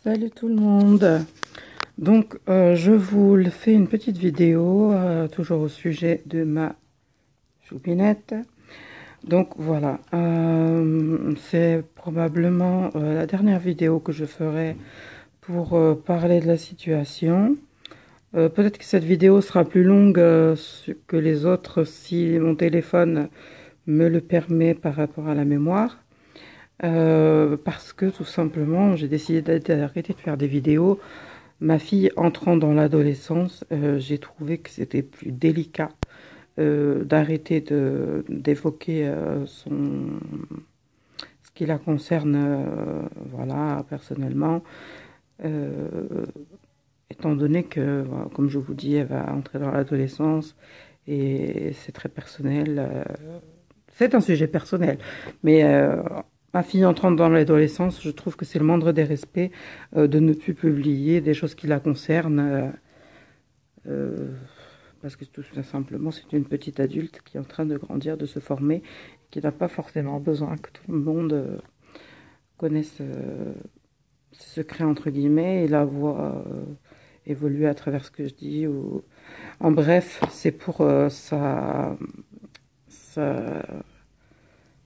Salut tout le monde. Donc je vous fais une petite vidéo toujours au sujet de ma choupinette. Donc voilà, c'est probablement la dernière vidéo que je ferai pour parler de la situation. Peut-être que cette vidéo sera plus longue que les autres si mon téléphone me le permet par rapport à la mémoire. Parce que tout simplement j'ai décidé d'arrêter de faire des vidéos. Ma fille entrant dans l'adolescence, j'ai trouvé que c'était plus délicat d'arrêter d'évoquer ce qui la concerne, voilà, personnellement, étant donné que, voilà, comme je vous dis, elle va entrer dans l'adolescence et c'est très personnel. C'est un sujet personnel, mais ma fille entrant dans l'adolescence, je trouve que c'est le moindre des respects de ne plus publier des choses qui la concernent. Parce que tout simplement, c'est une petite adulte qui est en train de grandir, de se former, qui n'a pas forcément besoin que tout le monde connaisse ses secrets, entre guillemets, et la voit évoluer à travers ce que je dis. En bref, c'est pour sa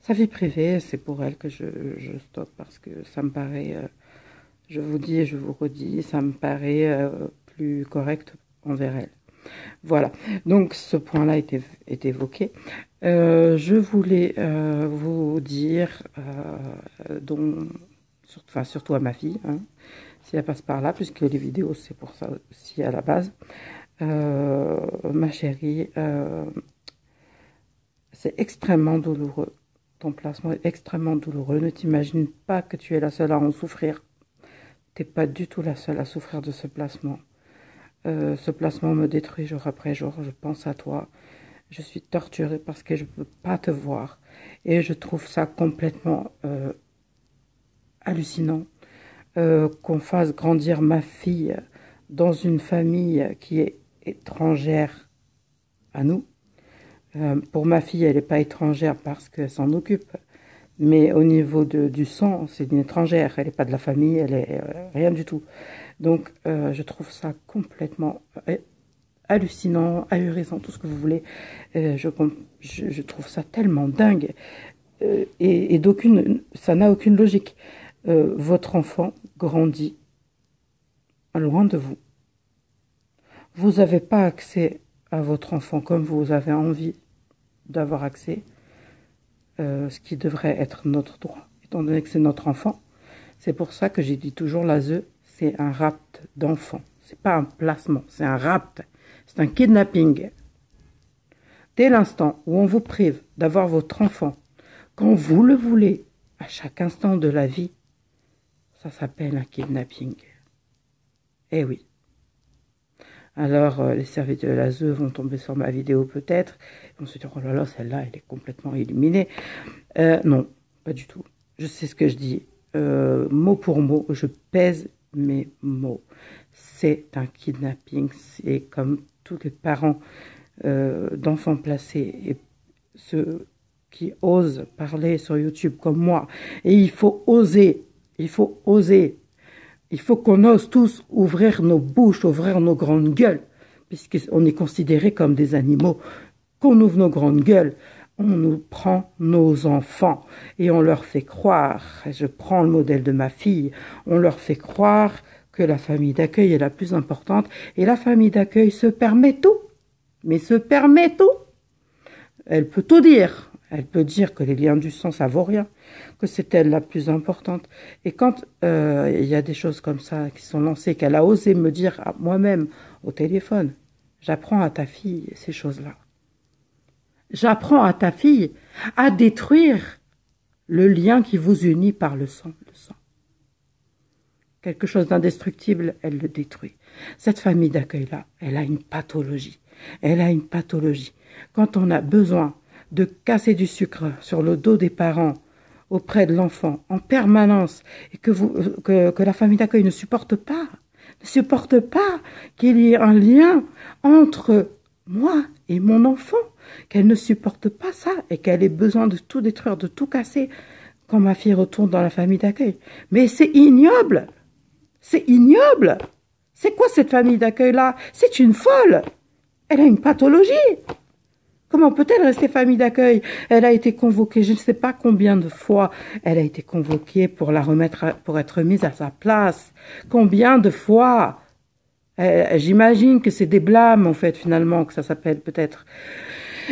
vie privée, c'est pour elle que je stoppe, parce que ça me paraît, je vous dis et je vous redis, ça me paraît plus correct envers elle. Voilà, donc ce point-là est évoqué. Je voulais vous dire, surtout à ma fille, hein, si elle passe par là, puisque les vidéos c'est pour ça aussi à la base, ma chérie, c'est extrêmement douloureux. Ton placement est extrêmement douloureux. Ne t'imagine pas que tu es la seule à en souffrir. Tu n'es pas du tout la seule à souffrir de ce placement. Ce placement me détruit jour après jour. Je pense à toi. Je suis torturée parce que je ne peux pas te voir. Et je trouve ça complètement hallucinant qu'on fasse grandir ma fille dans une famille qui est étrangère à nous. Pour ma fille, elle n'est pas étrangère parce qu'elle s'en occupe. Mais au niveau du sang, c'est une étrangère. Elle n'est pas de la famille, elle est rien du tout. Donc, je trouve ça complètement hallucinant, ahurissant, tout ce que vous voulez. Je trouve ça tellement dingue. Et ça n'a aucune logique. Votre enfant grandit loin de vous. Vous n'avez pas accès à votre enfant comme vous avez envie d'avoir accès. Ce qui devrait être notre droit, étant donné que c'est notre enfant. C'est pour ça que j'ai dit toujours l'ASE, c'est un rapt d'enfant. C'est pas un placement, c'est un rapt. C'est un kidnapping. Dès l'instant où on vous prive d'avoir votre enfant, quand vous le voulez, à chaque instant de la vie, ça s'appelle un kidnapping. Eh oui. Alors, les services de l'ASE vont tomber sur ma vidéo peut-être. Ils vont se dire, oh là là, celle-là, elle est complètement illuminée. Non, pas du tout. Je sais ce que je dis. Mot pour mot, je pèse mes mots. C'est un kidnapping. C'est comme tous les parents d'enfants placés et ceux qui osent parler sur YouTube comme moi. Et il faut oser. Il faut oser. Il faut qu'on ose tous ouvrir nos bouches, ouvrir nos grandes gueules, puisqu'on est considérés comme des animaux. Qu'on ouvre nos grandes gueules, on nous prend nos enfants et on leur fait croire, je prends le modèle de ma fille, on leur fait croire que la famille d'accueil est la plus importante et la famille d'accueil se permet tout, mais se permet tout. Elle peut tout dire. Elle peut dire que les liens du sang, ça vaut rien, que c'est elle la plus importante. Et quand il y a des choses comme ça qui sont lancées, qu'elle a osé me dire à moi-même au téléphone, j'apprends à ta fille ces choses-là. J'apprends à ta fille à détruire le lien qui vous unit par le sang. Quelque chose d'indestructible, elle le détruit. Cette famille d'accueil-là, elle a une pathologie. Elle a une pathologie. Quand on a besoin de casser du sucre sur le dos des parents auprès de l'enfant en permanence et que la famille d'accueil ne supporte pas qu'il y ait un lien entre moi et mon enfant, qu'elle ne supporte pas ça et qu'elle ait besoin de tout détruire, de tout casser quand ma fille retourne dans la famille d'accueil. Mais c'est ignoble. C'est ignoble. C'est quoi cette famille d'accueil-là? C'est une folle. Elle a une pathologie. Comment peut-elle rester famille d'accueil? Elle a été convoquée, je ne sais pas combien de fois, elle a été convoquée pour pour être mise à sa place. Combien de fois? J'imagine que c'est des blâmes, en fait, finalement, que ça s'appelle peut-être.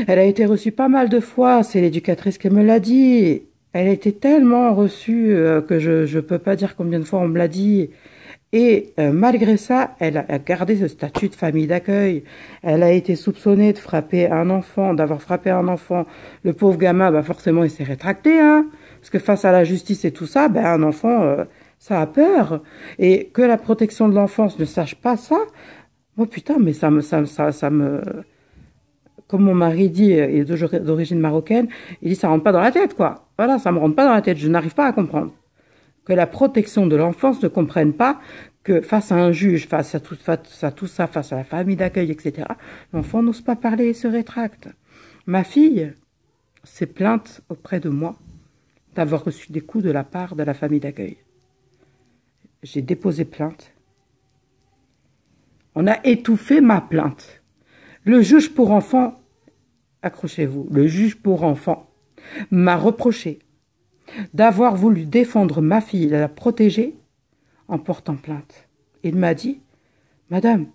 Elle a été reçue pas mal de fois, c'est l'éducatrice qui me l'a dit. Elle a été tellement reçue que je ne peux pas dire combien de fois on me l'a dit. Et malgré ça, elle a gardé ce statut de famille d'accueil. Elle a été soupçonnée de frapper un enfant, d'avoir frappé un enfant. Le pauvre gamin, bah forcément, il s'est rétracté, hein. Parce que face à la justice et tout ça, ben un enfant, ça a peur. Et que la protection de l'enfance ne sache pas ça, oh putain, mais ça me, comme mon mari dit, il est d'origine marocaine, il dit ça rentre pas dans la tête, quoi. Voilà, ça me rentre pas dans la tête, je n'arrive pas à comprendre. Que la protection de l'enfance ne comprenne pas que face à un juge, face à tout ça, face à la famille d'accueil, etc., l'enfant n'ose pas parler et se rétracte. Ma fille s'est plainte auprès de moi d'avoir reçu des coups de la part de la famille d'accueil. J'ai déposé plainte. On a étouffé ma plainte. Le juge pour enfants, accrochez-vous, le juge pour enfants m'a reproché d'avoir voulu défendre ma fille et la protéger en portant plainte. Il m'a dit, Madame,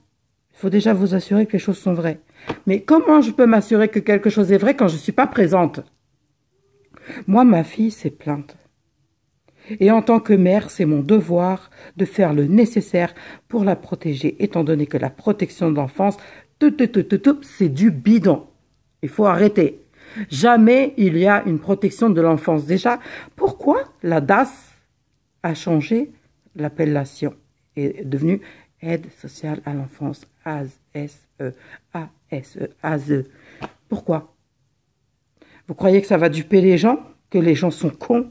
il faut déjà vous assurer que les choses sont vraies. Mais comment je peux m'assurer que quelque chose est vrai quand je ne suis pas présente? Moi, ma fille s'est plainte. Et en tant que mère, c'est mon devoir de faire le nécessaire pour la protéger, étant donné que la protection de l'enfance, c'est du bidon. Il faut arrêter. Jamais il y a une protection de l'enfance. Déjà, pourquoi la DAS a changé l'appellation et est devenue Aide sociale à l'enfance, ASE, ASE. Pourquoi? Vous croyez que ça va duper les gens? Que les gens sont cons?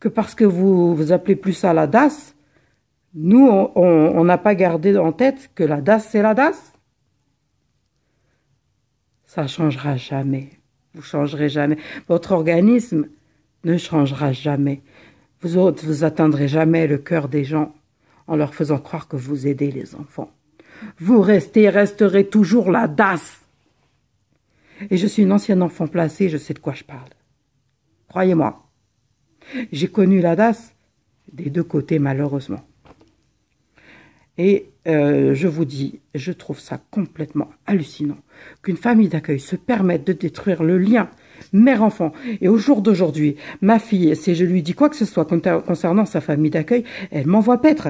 Que parce que vous appelez plus ça la DAS, nous, on n'a pas gardé en tête que la DAS, c'est la DAS? Ça ne changera jamais. Vous ne changerez jamais. Votre organisme ne changera jamais. Vous atteindrez jamais le cœur des gens en leur faisant croire que vous aidez les enfants. Vous resterez toujours la DAS. Et je suis une ancienne enfant placée, je sais de quoi je parle. Croyez-moi. J'ai connu la DAS des deux côtés, malheureusement. Et je vous dis, je trouve ça complètement hallucinant qu'une famille d'accueil se permette de détruire le lien mère-enfant. Et au jour d'aujourd'hui, ma fille, si je lui dis quoi que ce soit concernant sa famille d'accueil, elle m'envoie paître.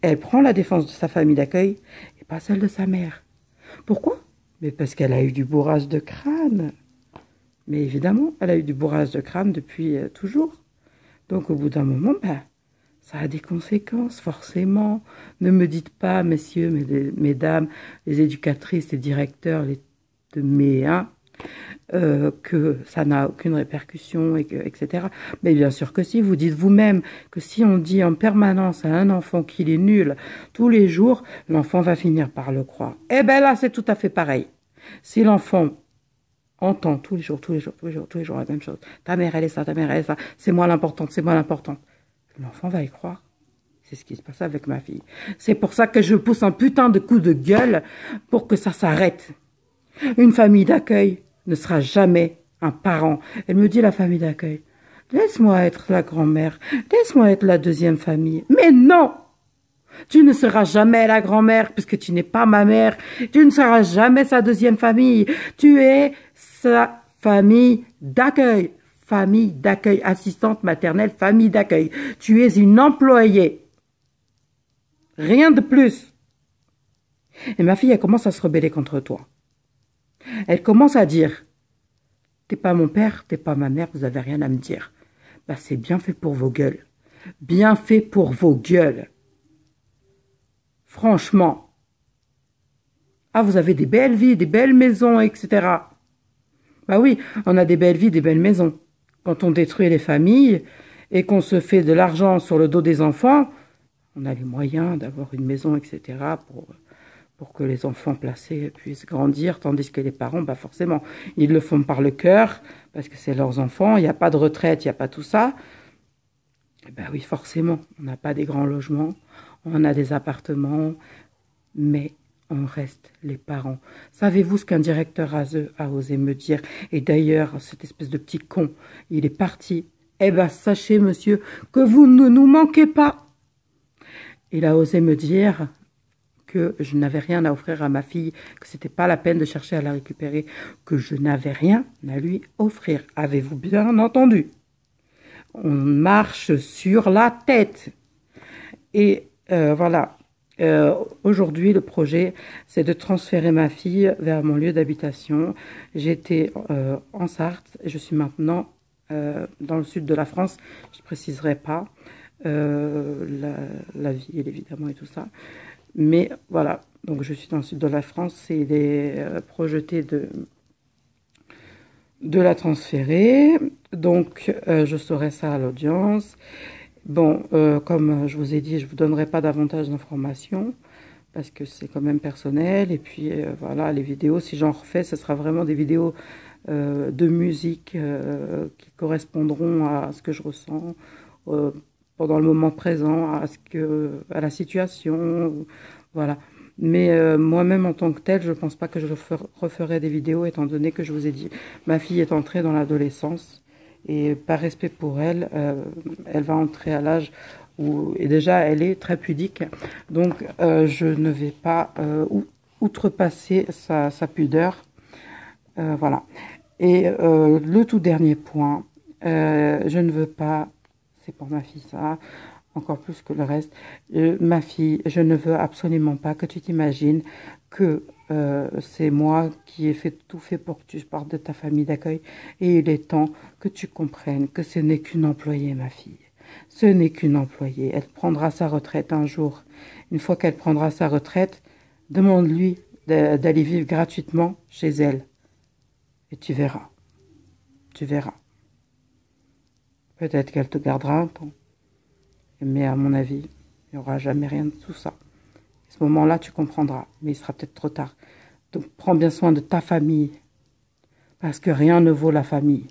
Elle prend la défense de sa famille d'accueil et pas celle de sa mère. Pourquoi? Mais parce qu'elle a eu du bourrage de crâne. Mais évidemment, elle a eu du bourrage de crâne depuis toujours. Donc au bout d'un moment, ça a des conséquences, forcément. Ne me dites pas, messieurs, mesdames, les éducatrices, les directeurs, que ça n'a aucune répercussion, etc. Mais bien sûr que si, vous dites vous-même que si on dit en permanence à un enfant qu'il est nul tous les jours, l'enfant va finir par le croire. Eh bien là, c'est tout à fait pareil. Si l'enfant entend tous les jours la même chose, ta mère elle est ça, ta mère elle est ça, c'est moi l'importante, l'enfant va y croire. C'est ce qui se passe avec ma fille. C'est pour ça que je pousse un putain de coup de gueule pour que ça s'arrête. Une famille d'accueil ne sera jamais un parent. Elle me dit, la famille d'accueil, laisse-moi être la grand-mère, laisse-moi être la deuxième famille. Mais non! Tu ne seras jamais la grand-mère puisque tu n'es pas ma mère. Tu ne seras jamais sa deuxième famille. Tu es sa famille d'accueil. Famille d'accueil, assistante maternelle, famille d'accueil. Tu es une employée. Rien de plus. Et ma fille, elle commence à se rebeller contre toi. Elle commence à dire, t'es pas mon père, t'es pas ma mère, vous avez rien à me dire. C'est bien fait pour vos gueules. Bien fait pour vos gueules. Franchement. Vous avez des belles vies, des belles maisons, etc. Oui, on a des belles vies, des belles maisons. Quand on détruit les familles et qu'on se fait de l'argent sur le dos des enfants, on a les moyens d'avoir une maison, etc. pour que les enfants placés puissent grandir, tandis que les parents, forcément, ils le font par le cœur, parce que c'est leurs enfants, il n'y a pas de retraite, il n'y a pas tout ça. Oui, forcément, on n'a pas des grands logements, on a des appartements, mais on reste les parents. Savez-vous ce qu'un directeur a osé me dire? Et d'ailleurs, cette espèce de petit con, il est parti. Eh ben, sachez, monsieur, que vous ne nous manquez pas. Il a osé me dire que je n'avais rien à offrir à ma fille, que c'était pas la peine de chercher à la récupérer, que je n'avais rien à lui offrir. Avez-vous bien entendu? On marche sur la tête. Et voilà. Aujourd'hui, le projet, c'est de transférer ma fille vers mon lieu d'habitation. J'étais en Sarthe, je suis maintenant dans le sud de la France. Je ne préciserai pas la ville, évidemment, et tout ça. Mais voilà, donc je suis dans le sud de la France et il est projeté de la transférer. Donc, je saurai ça à l'audience. Bon, comme je vous ai dit, je ne vous donnerai pas davantage d'informations parce que c'est quand même personnel. Et puis, voilà, les vidéos, si j'en refais, ce sera vraiment des vidéos de musique qui correspondront à ce que je ressens pendant le moment présent, à la situation, voilà. Mais moi-même, en tant que telle, je ne pense pas que je referai des vidéos, étant donné que je vous ai dit, ma fille est entrée dans l'adolescence. Et par respect pour elle, elle va entrer à l'âge où, et déjà, elle est très pudique. Donc, je ne vais pas outrepasser sa pudeur. Voilà. Et le tout dernier point, je ne veux pas, c'est pour ma fille ça, encore plus que le reste, ma fille, je ne veux absolument pas que tu t'imagines que c'est moi qui ai tout fait pour que tu partes de ta famille d'accueil. Et il est temps que tu comprennes que ce n'est qu'une employée, ma fille. Ce n'est qu'une employée. Elle prendra sa retraite un jour. Une fois qu'elle prendra sa retraite, demande-lui d'aller vivre gratuitement chez elle. Et tu verras. Tu verras. Peut-être qu'elle te gardera un temps. Mais à mon avis, il n'y aura jamais rien de tout ça. À ce moment-là, tu comprendras. Mais il sera peut-être trop tard. Donc, prends bien soin de ta famille. Parce que rien ne vaut la famille.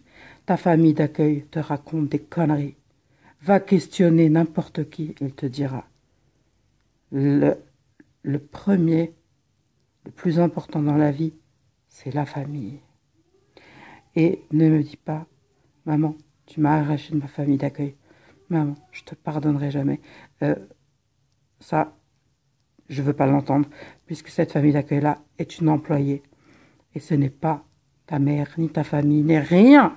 Ta famille d'accueil te raconte des conneries. Va questionner n'importe qui, il te dira. Le premier, le plus important dans la vie, c'est la famille. Et ne me dis pas, maman, tu m'as arraché de ma famille d'accueil. Maman, je te pardonnerai jamais. Ça, je ne veux pas l'entendre, puisque cette famille d'accueil-là est une employée. Et ce n'est pas ta mère, ni ta famille, ni rien.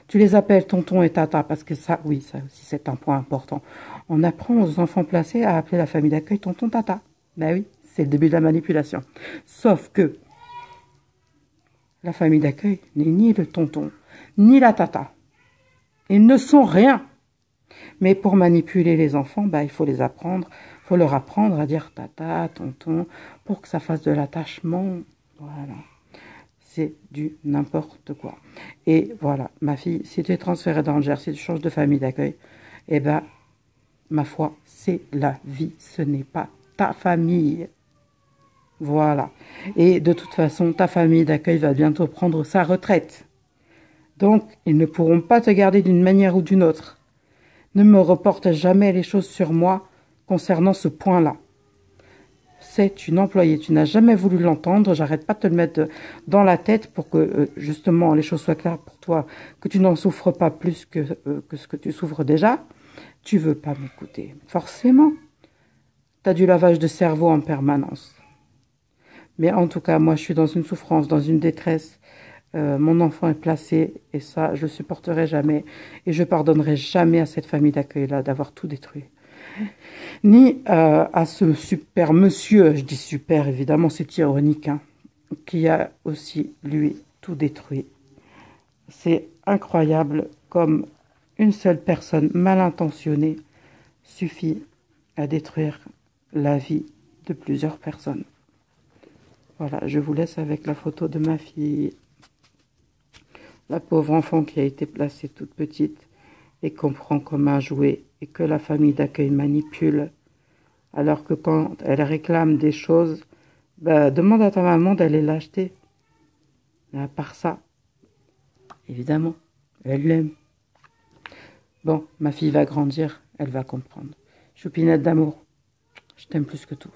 Tu les appelles tonton et tata, parce que ça, oui, ça aussi, c'est un point important. On apprend aux enfants placés à appeler la famille d'accueil tonton tata. Ben oui, c'est le début de la manipulation. Sauf que la famille d'accueil n'est ni le tonton, ni la tata. Ils ne sont rien. Mais pour manipuler les enfants, bah, il faut les apprendre, il faut leur apprendre à dire tata, tonton, pour que ça fasse de l'attachement. Voilà. C'est du n'importe quoi. Et voilà, ma fille, si tu es transférée dans le Gers, si tu changes de famille d'accueil, eh ben, ma foi, c'est la vie, ce n'est pas ta famille. Voilà. Et de toute façon, ta famille d'accueil va bientôt prendre sa retraite. Donc, ils ne pourront pas te garder d'une manière ou d'une autre. Ne me reporte jamais les choses sur moi concernant ce point-là. C'est une employée. Tu n'as jamais voulu l'entendre. J'arrête pas de te le mettre dans la tête pour que, justement, les choses soient claires pour toi, que tu n'en souffres pas plus que ce que tu souffres déjà. Tu veux pas m'écouter. Forcément. Tu as du lavage de cerveau en permanence. Mais en tout cas, moi, je suis dans une souffrance, dans une détresse. Mon enfant est placé et ça, je le supporterai jamais. Et je pardonnerai jamais à cette famille d'accueil-là d'avoir tout détruit. Ni à ce super monsieur, je dis super, évidemment, c'est ironique, hein, qui a aussi, lui, tout détruit. C'est incroyable comme une seule personne mal intentionnée suffit à détruire la vie de plusieurs personnes. Voilà, je vous laisse avec la photo de ma fille. La pauvre enfant qui a été placée toute petite et qu'on prend comme un jouet et que la famille d'accueil manipule. Alors que quand elle réclame des choses, bah, demande à ta maman d'aller l'acheter. Mais à part ça, évidemment, elle l'aime. Bon, ma fille va grandir, elle va comprendre. Choupinette d'amour. Je t'aime plus que tout.